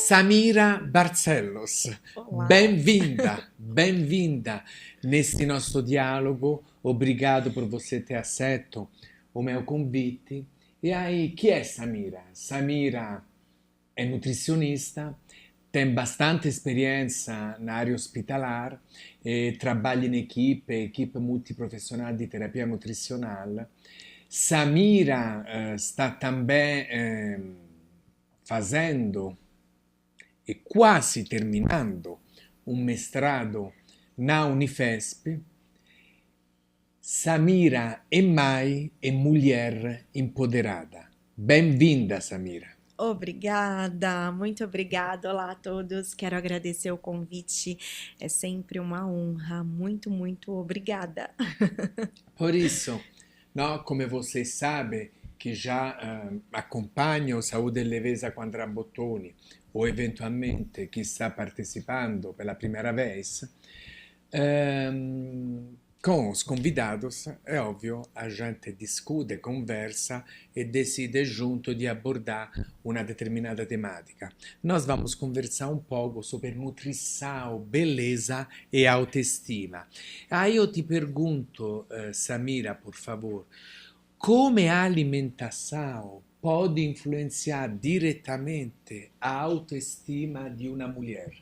Samira Barcellos, Olá. bem-vinda, bem-vinda neste nosso diálogo. Obrigado por você ter aceito o meu convite. E aí, chi è Samira? Samira è nutricionista, tem bastante experiência na área hospitalar, trabalha em equipe multiprofissional de terapia nutricional. Samira sta também fazendo e quasi terminando un mestrado na Unifesp. Samira é mãe e mulher empoderada. Bem-vinda, Samira. Obrigada, muito obrigada. Olá a todos. Quero agradecer o convite. É sempre uma honra. Muito, muito obrigada. Por isso, no, come você sabe, que já acompanha o Saúde e Leveza com Andrea Bottoni, ou eventualmente que está participando pela primeira vez, com os convidados, é óbvio, a gente discute, conversa e decide junto de abordar uma determinada temática. Nós vamos conversar um pouco sobre nutrição, beleza e autoestima. Aí eu te pergunto, Samira, por favor, come a alimentação pode influenciar diretamente a autoestima de uma mulher?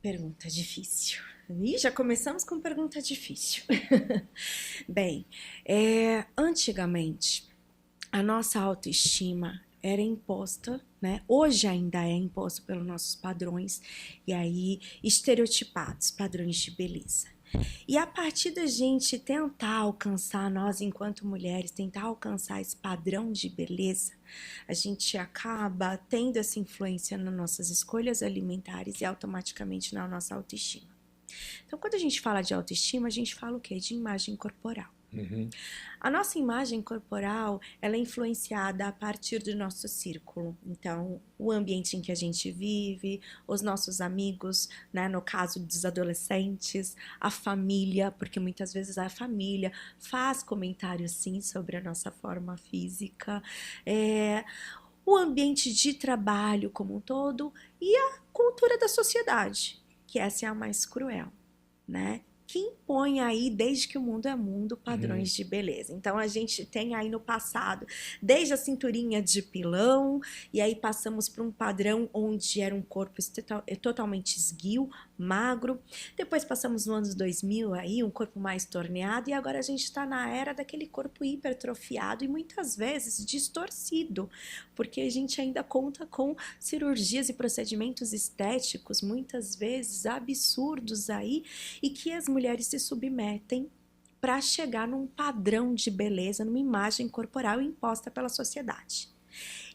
Pergunta difícil. Ih, já começamos com pergunta difícil. Bem, antigamente a nossa autoestima era imposta, né? Hoje ainda é imposto pelos nossos padrões e aí estereotipados, padrões de beleza. E a partir da gente tentar alcançar, nós enquanto mulheres, tentar alcançar esse padrão de beleza, a gente acaba tendo essa influência nas nossas escolhas alimentares e automaticamente na nossa autoestima. Então, quando a gente fala de autoestima, a gente fala o quê? De imagem corporal. Uhum. A nossa imagem corporal, ela é influenciada a partir do nosso círculo. Então, o ambiente em que a gente vive, os nossos amigos, né, no caso dos adolescentes, a família, porque muitas vezes a família faz comentários sim sobre a nossa forma física, o ambiente de trabalho como um todo e a cultura da sociedade, que essa é a mais cruel, né? Que impõe aí, desde que o mundo é mundo, padrões de beleza. Então, a gente tem aí no passado, desde a cinturinha de pilão, e aí passamos para um padrão onde era um corpo totalmente esguio, magro. Depois passamos nos anos 2000 aí, um corpo mais torneado, e agora a gente está na era daquele corpo hipertrofiado e muitas vezes distorcido, porque a gente ainda conta com cirurgias e procedimentos estéticos, muitas vezes absurdos aí, e que as mulheres se submetem para chegar num padrão de beleza, numa imagem corporal imposta pela sociedade.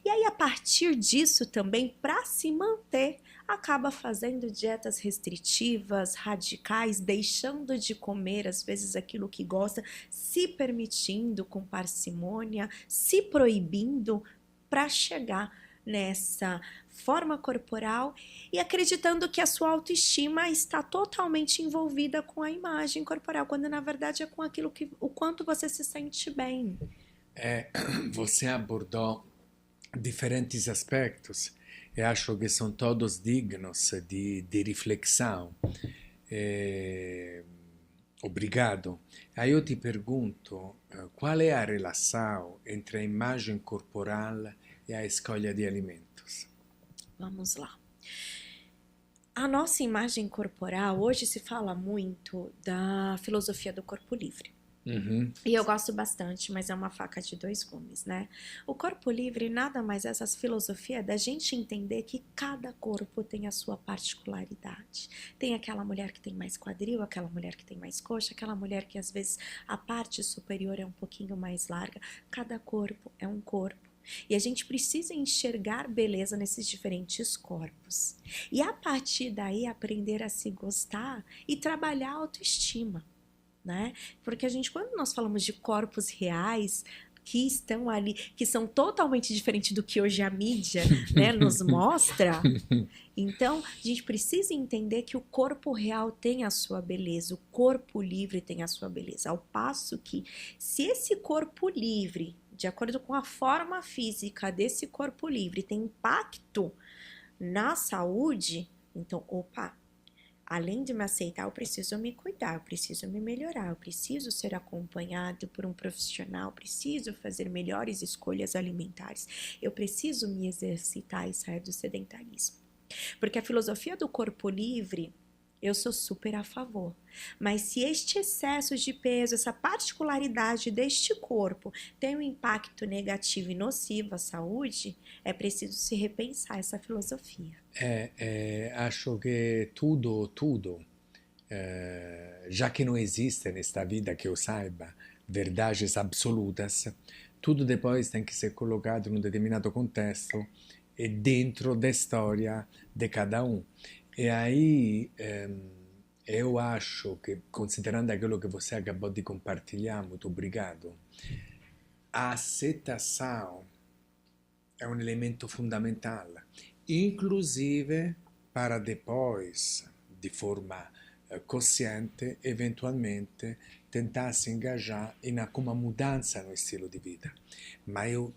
E aí, a partir disso também, para se manter, acaba fazendo dietas restritivas, radicais, deixando de comer, às vezes, aquilo que gosta, se permitindo com parcimônia, se proibindo para chegar nessa forma corporal e acreditando que a sua autoestima está totalmente envolvida com a imagem corporal, quando na verdade é com aquilo que o quanto você se sente bem. Você abordou diferentes aspectos e acho que são todos dignos de reflexão. Obrigado. Aí eu te pergunto, qual é a relação entre a imagem corporal e a escolha de alimentos? Vamos lá. A nossa imagem corporal, hoje se fala muito da filosofia do corpo livre. Uhum. E eu gosto bastante, mas é uma faca de dois gumes, né? O corpo livre nada mais é essa filosofia da gente entender que cada corpo tem a sua particularidade. Tem aquela mulher que tem mais quadril, aquela mulher que tem mais coxa, aquela mulher que às vezes a parte superior é um pouquinho mais larga. Cada corpo é um corpo. E a gente precisa enxergar beleza nesses diferentes corpos. E a partir daí aprender a se gostar e trabalhar a autoestima, né? Porque a gente, quando nós falamos de corpos reais, que estão ali, que são totalmente diferentes do que hoje a mídia, né, nos mostra. Então, a gente precisa entender que o corpo real tem a sua beleza, o corpo livre tem a sua beleza. Ao passo que, se esse corpo livre, de acordo com a forma física desse corpo livre, tem impacto Na saúde, então, opa, além de me aceitar, eu preciso me cuidar, eu preciso me melhorar, eu preciso ser acompanhado por um profissional, preciso fazer melhores escolhas alimentares, eu preciso me exercitar e sair do sedentarismo. Porque a filosofia do corpo livre, eu sou super a favor. Mas se este excesso de peso, essa particularidade deste corpo tem um impacto negativo e nocivo à saúde, é preciso se repensar essa filosofia. Acho que tudo, já que não existe nesta vida que eu saiba verdades absolutas, tudo depois tem que ser colocado em um determinado contexto e dentro da história de cada um. E aí eu acho que, considerando aquilo que você acabou de compartilhar, muito obrigado, a aceitação é um elemento fundamental, inclusive para depois, de forma consciente, eventualmente tentar se engajar em alguma mudança no estilo de vida. Mas o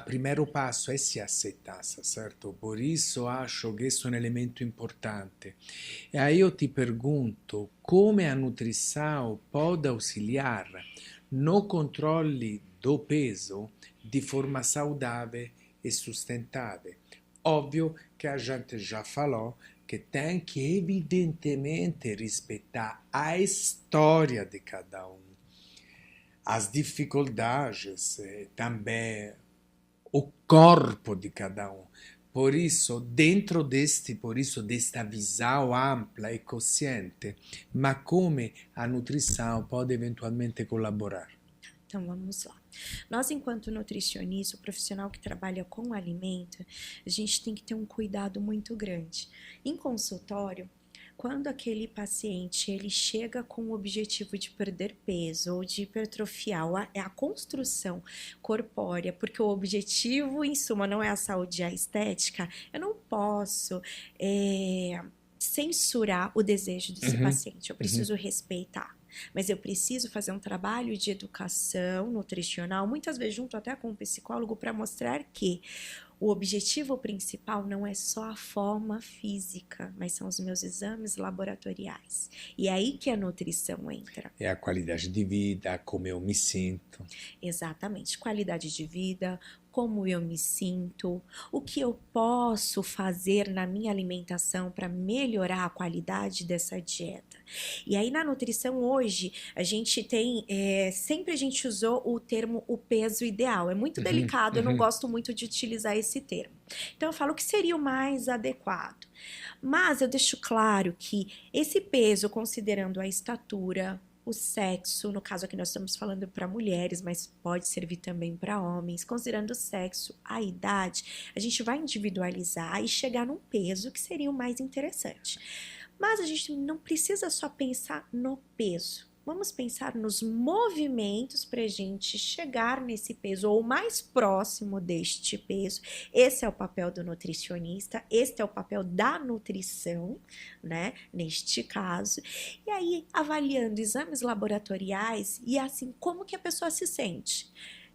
primeiro passo é se aceitar, certo? Por isso acho que isso é um elemento importante. E aí eu te pergunto, come a nutrição pode auxiliar no controle do peso de forma saudável e sustentável? Óbvio que a gente já falou que tem que evidentemente respeitar a história de cada um, as dificuldades, também o corpo de cada um. Por isso, por isso, desta visão ampla e consciente, ma come a nutrição pode eventualmente colaborar? Então vamos lá. Nós, enquanto nutricionista, o profissional que trabalha com alimento, a gente tem que ter um cuidado muito grande. Em consultório, quando aquele paciente ele chega com o objetivo de perder peso ou de hipertrofiar, é a construção corpórea, porque o objetivo, em suma, não é a saúde e a estética, eu não posso censurar o desejo desse Uhum, paciente, eu uhum. preciso respeitar. Mas eu preciso fazer um trabalho de educação nutricional, muitas vezes junto até com um psicólogo, para mostrar que o objetivo principal não é só a forma física, mas são os meus exames laboratoriais. E é aí que a nutrição entra. É a qualidade de vida, como eu me sinto. Exatamente, qualidade de vida, como eu me sinto, o que eu posso fazer na minha alimentação para melhorar a qualidade dessa dieta. E aí na nutrição hoje a gente tem, sempre a gente usou o termo o peso ideal. É muito Uhum, delicado, eu não uhum. gosto muito de utilizar esse termo. Então eu falo que seria o mais adequado. Mas eu deixo claro que esse peso, considerando a estatura, o sexo, no caso aqui nós estamos falando para mulheres, mas pode servir também para homens, considerando o sexo, a idade, a gente vai individualizar e chegar num peso que seria o mais interessante. Mas a gente não precisa só pensar no peso. Vamos pensar nos movimentos para a gente chegar nesse peso ou mais próximo deste peso. Esse é o papel do nutricionista, este é o papel da nutrição, né? Neste caso. E aí, avaliando exames laboratoriais e assim, como que a pessoa se sente?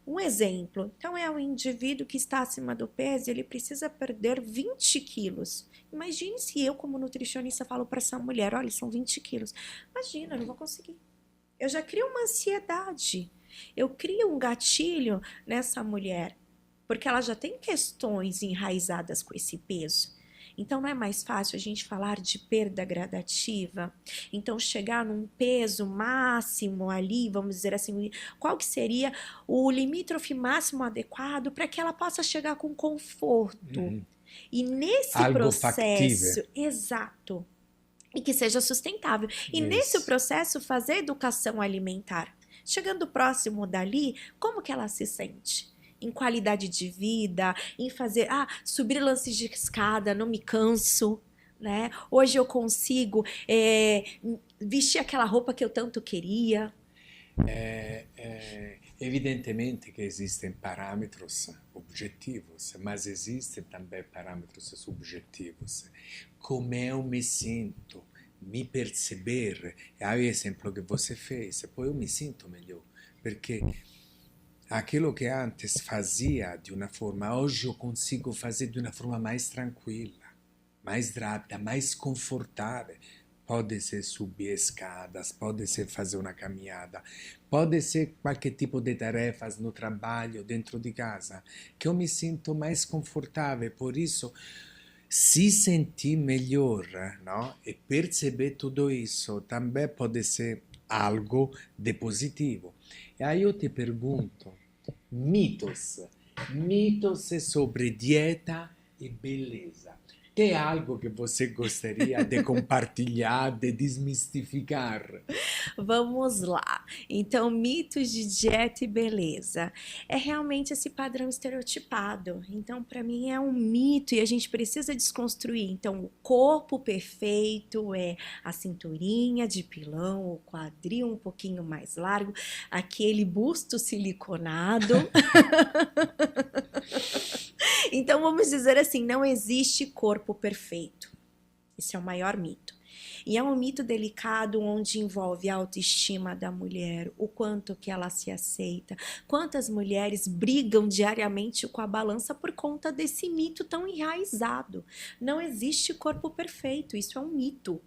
Um exemplo, então é um indivíduo que está acima do peso, ele precisa perder 20 quilos. Imagine se eu, como nutricionista, falo para essa mulher, olha, são 20 quilos. Imagina, eu não vou conseguir. Eu já crio uma ansiedade. Eu crio um gatilho nessa mulher, porque ela já tem questões enraizadas com esse peso. Então não é mais fácil a gente falar de perda gradativa? Então chegar num peso máximo ali, vamos dizer assim, qual que seria o limítrofe máximo adequado para que ela possa chegar com conforto? Uhum. E nesse Algo factível. processo, exato, e que seja sustentável. E nesse Isso. processo fazer educação alimentar. Chegando próximo dali, como que ela se sente? Em qualidade de vida, em fazer, subir lances de escada, não me canso, né? Hoje eu consigo vestir aquela roupa que eu tanto queria. Evidentemente que existem parâmetros objetivos, mas existem também parâmetros subjetivos. Como eu me sinto, me perceber, é o exemplo que você fez, poi eu me sinto melhor, porque aquilo que antes fazia de uma forma, hoje eu consigo fazer de uma forma mais tranquila. mais rápida, mais confortável. Pode ser subir escadas, pode ser fazer uma caminhada, pode ser qualquer tipo de tarefas no trabalho, dentro de casa, que eu me sinto mais confortável. Por isso, se sentir melhor, não? E perceber tudo isso também pode ser algo de positivo. E aí eu te pergunto, mitos, mitos sobre dieta e beleza. Tem algo que você gostaria de compartilhar, de desmistificar? Vamos lá. Então, mitos de dieta e beleza. É realmente esse padrão estereotipado. Então, para mim é um mito e a gente precisa desconstruir. Então, o corpo perfeito é a cinturinha de pilão, o quadril um pouquinho mais largo, aquele busto siliconado. Então, vamos dizer assim, não existe corpo perfeito. Esse é o maior mito. E é um mito delicado onde envolve a autoestima da mulher, o quanto que ela se aceita. Quantas mulheres brigam diariamente com a balança por conta desse mito tão enraizado. Não existe corpo perfeito, isso é um mito.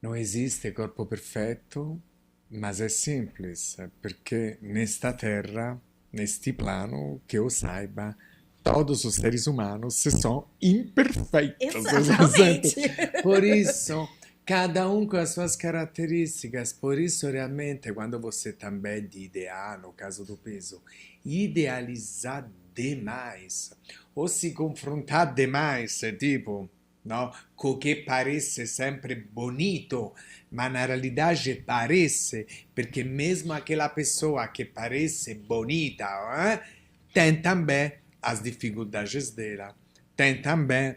Não existe corpo perfeito, mas é simples, porque nesta terra, neste plano, que eu saiba, todos os seres humanos são imperfeitos. Exatamente. Por isso, cada um com as suas características. Por isso, realmente, quando você também de idear, no caso do peso, idealizar demais, ou se confrontar demais, tipo, no? Com o que parece sempre bonito, mas na realidade parece, porque mesmo aquela pessoa que parece bonita, tem também as dificuldades dela, tem também,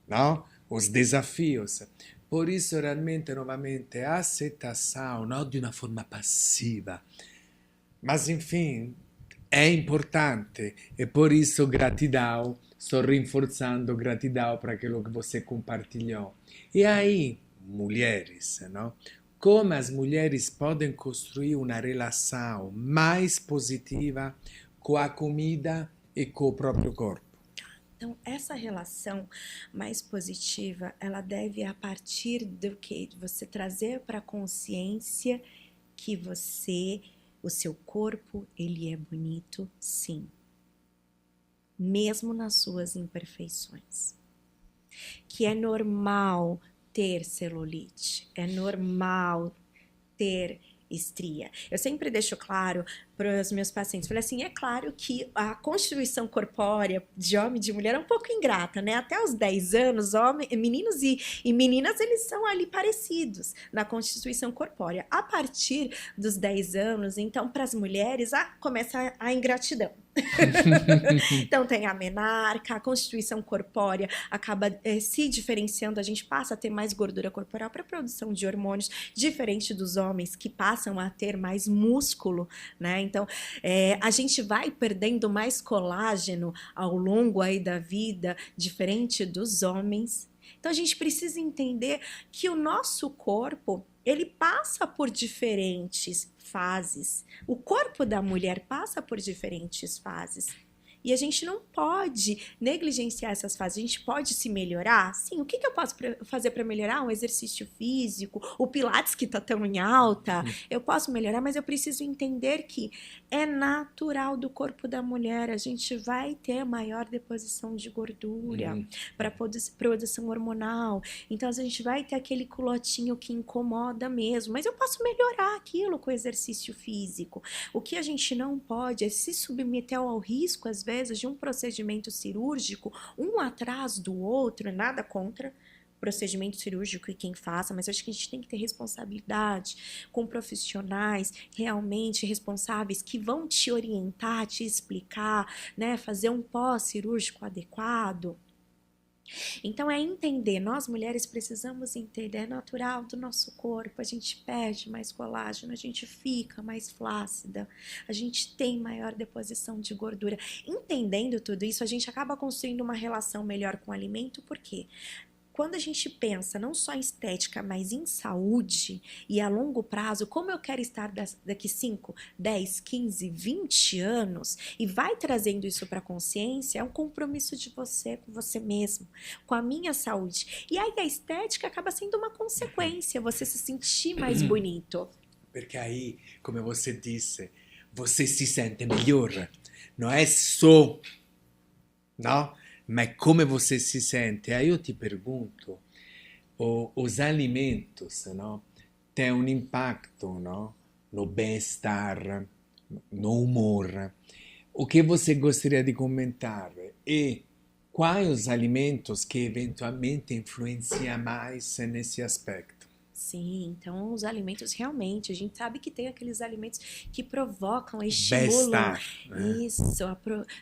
não? Os desafios. Por isso, realmente, novamente, a aceitação, não de uma forma passiva, mas enfim, é importante e por isso gratidão, estou reforçando gratidão para aquilo que você compartilhou. E aí, mulheres, não? Como as mulheres podem construir uma relação mais positiva com a comida e com o próprio corpo? Então, essa relação mais positiva, ela deve a partir do que você trazer para a consciência que o seu corpo, ele é bonito, sim, mesmo nas suas imperfeições. Que é normal ter celulite, é normal ter estria. Eu sempre deixo claro para os meus pacientes, falei assim, é claro que a constituição corpórea de homem e de mulher é um pouco ingrata, né? Até os 10 anos, meninos e meninas, eles são ali parecidos na constituição corpórea. A partir dos 10 anos, então, para as mulheres, começa a ingratidão. Então tem a menarca, a constituição corpórea acaba se diferenciando, a gente passa a ter mais gordura corporal para produção de hormônios, diferente dos homens que passam a ter mais músculo, né? Então a gente vai perdendo mais colágeno ao longo aí da vida, diferente dos homens. Então a gente precisa entender que o nosso corpo, ele passa por diferentes fases. O corpo da mulher passa por diferentes fases. E a gente não pode negligenciar essas fases. A gente pode se melhorar? Sim. O que eu posso fazer para melhorar? Um exercício físico, o Pilates que está tão em alta. Eu posso melhorar, mas eu preciso entender que é natural do corpo da mulher. A gente vai ter maior deposição de gordura para produção hormonal. Então a gente vai ter aquele culotinho que incomoda mesmo. Mas eu posso melhorar aquilo com exercício físico. O que a gente não pode é se submeter ao risco, às vezes, de um procedimento cirúrgico, um atrás do outro, nada contra procedimento cirúrgico e quem faça, mas acho que a gente tem que ter responsabilidade com profissionais realmente responsáveis que vão te orientar, te explicar, né, fazer um pós-cirúrgico adequado. Então é entender, nós mulheres precisamos entender, é natural do nosso corpo, a gente perde mais colágeno, a gente fica mais flácida, a gente tem maior deposição de gordura. Entendendo tudo isso, a gente acaba construindo uma relação melhor com o alimento, por quê? quando a gente pensa não só em estética, mas em saúde e a longo prazo, como eu quero estar daqui 5, 10, 15, 20 anos, e vai trazendo isso para a consciência, é um compromisso de você com você mesmo, com a minha saúde. E aí a estética acaba sendo uma consequência, você se sentir mais bonito. Perché aí, come você disse, você se sente melhor. Não é só, no? Ma è come você se sente. Aí eu te pergunto, os alimentos, no? Têm um impacto, no? No bem-estar, no humor. O que você gostaria de comentar? E quais os alimentos que eventualmente influenciam mais nesse aspecto? Sim, então os alimentos realmente, a gente sabe que tem aqueles alimentos que provocam, estimulam Bem-estar, né? isso,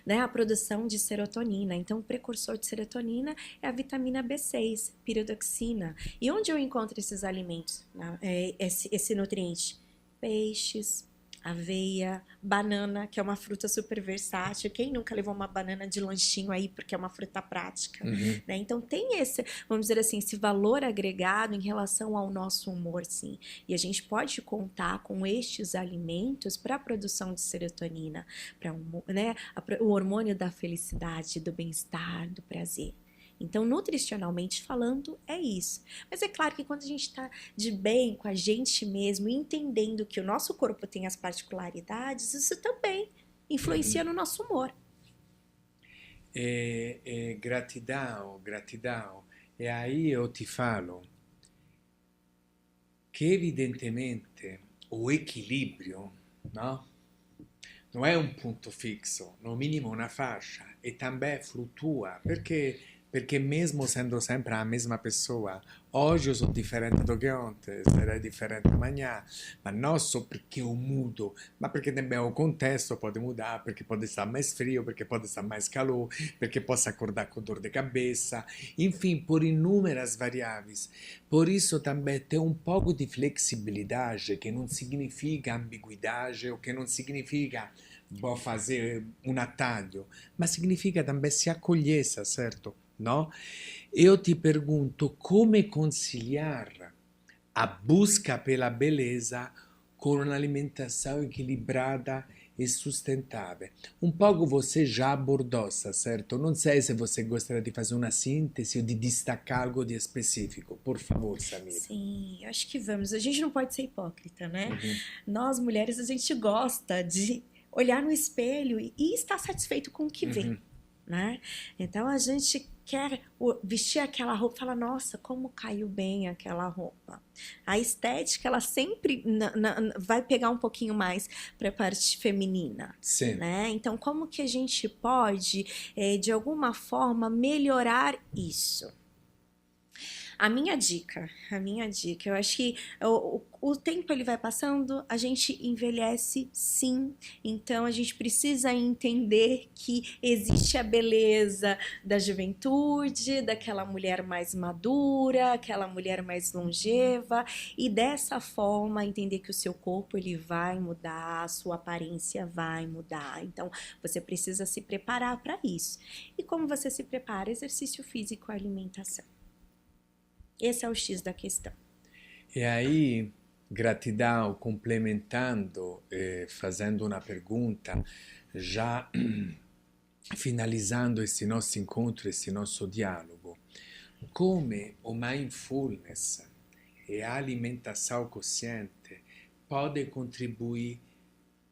né, a produção de serotonina. Então, o precursor de serotonina é a vitamina B6, piridoxina. E onde eu encontro esses alimentos, né, esse nutriente? Peixes, aveia, banana, que é uma fruta super versátil. Quem nunca levou uma banana de lanchinho aí, porque é uma fruta prática, Uhum. né? Então tem esse, vamos dizer assim, esse valor agregado em relação ao nosso humor, sim. E a gente pode contar com estes alimentos para a produção de serotonina, para né, o hormônio da felicidade, do bem-estar, do prazer. Então, nutricionalmente falando, é isso. Mas é claro que quando a gente está de bem com a gente mesmo, entendendo que o nosso corpo tem as particularidades, isso também influencia no nosso humor. Gratidão, gratidão. E aí eu te falo che evidentemente o equilibrio, no? Non è un punto fisso, no minimo una fascia, e também flutua, perché mesmo sendo sempre a mesma pessoa, oggi io sono differente do che ontem, sarei differente amanhã, ma non só perché eu mudo, ma perché também o contesto pode mudar, perché pode estar mais frio, perché pode estar mais calor, perché posso acordar com dor de cabeça, enfim, por inúmeras variáveis. Por isso também ter um pouco de flexibilidade, que não significa ambiguidade, ou que não significa vou fazer um atalho, mas significa também se acolher, certo? No? Eu te pergunto come conciliar a busca pela beleza com uma alimentação equilibrada e sustentável. Um pouco você já abordou, certo? Não sei se você gostaria de fazer uma síntese ou de destacar algo de específico. Por favor, Samira. Sim, acho que vamos. A gente não pode ser hipócrita, né? Uhum. Nós, mulheres, a gente gosta de olhar no espelho e estar satisfeito com o que vê, né? Então, a gente quer vestir aquela roupa e fala, nossa, como caiu bem aquela roupa. A estética, ela sempre vai pegar um pouquinho mais para a parte feminina, Sim. né? Então, como que a gente pode, de alguma forma, melhorar isso? A minha dica, eu acho que o tempo ele vai passando, a gente envelhece sim, então a gente precisa entender que existe a beleza da juventude, daquela mulher mais madura, aquela mulher mais longeva, e dessa forma entender que o seu corpo ele vai mudar, a sua aparência vai mudar, então você precisa se preparar para isso. E como você se prepara? Exercício físico e alimentação. Esse é o X da questão. E aí, gratidão, complementando, fazendo uma pergunta, já finalizando esse nosso encontro, esse nosso diálogo, come o mindfulness e a alimentação consciente pode contribuir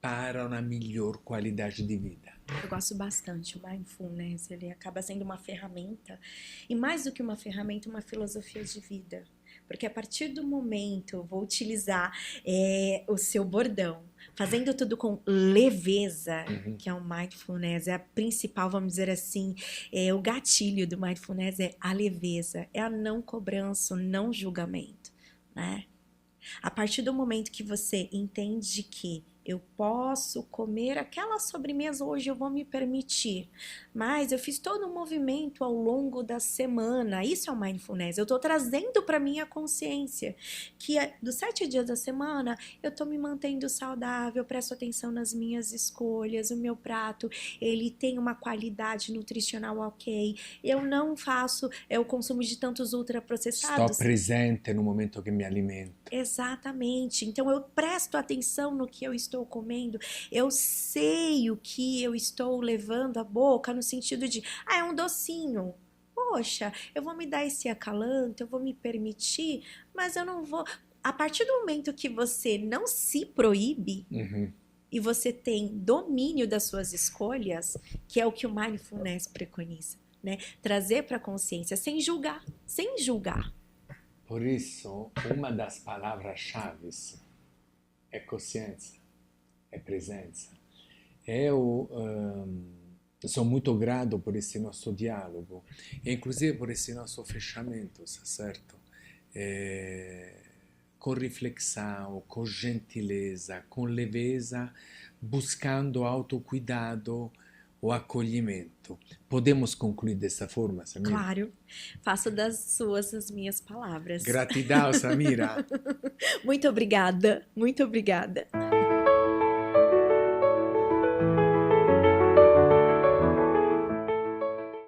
para uma melhor qualidade de vida? Eu gosto bastante. O mindfulness, ele acaba sendo uma ferramenta, e mais do que uma ferramenta, uma filosofia de vida. Porque a partir do momento, eu vou utilizar o seu bordão, fazendo tudo com leveza, que é o mindfulness, é a principal, vamos dizer assim, o gatilho do mindfulness é a leveza, é a não cobrança, o não julgamento, né? A partir do momento que você entende que Eu posso comer aquela sobremesa hoje, eu vou me permitir. Mas eu fiz todo um movimento ao longo da semana. Isso é o mindfulness. Eu tô trazendo para minha consciência que dos 7 dias da semana eu tô me mantendo saudável, eu presto atenção nas minhas escolhas, o meu prato, ele tem uma qualidade nutricional ok. Eu não faço o consumo de tantos Sto ultraprocessados. presente no momento che mi alimento. Exatamente. Então eu presto atenção no que eu estou comendo, eu sei o que eu estou levando à boca no sentido de, é um docinho. Poxa, eu vou me dar esse acalanto, eu vou me permitir, mas eu não vou. A partir do momento que você não se proíbe Mhm. e você tem domínio das suas escolhas, que é o que o mindfulness preconiza, né? Trazer para a consciência sem julgar, sem julgar. Por isso, uma das palavras-chave é consciência, é presença. Eu sou muito grato por esse nosso diálogo, e inclusive por esse nosso fechamento, certo? Com reflexão, com gentileza, com leveza, buscando autocuidado, o acolhimento. Podemos concluir dessa forma, Samira? Claro, faço das suas as minhas palavras. Gratidão, Samira. Muito obrigada, muito obrigada.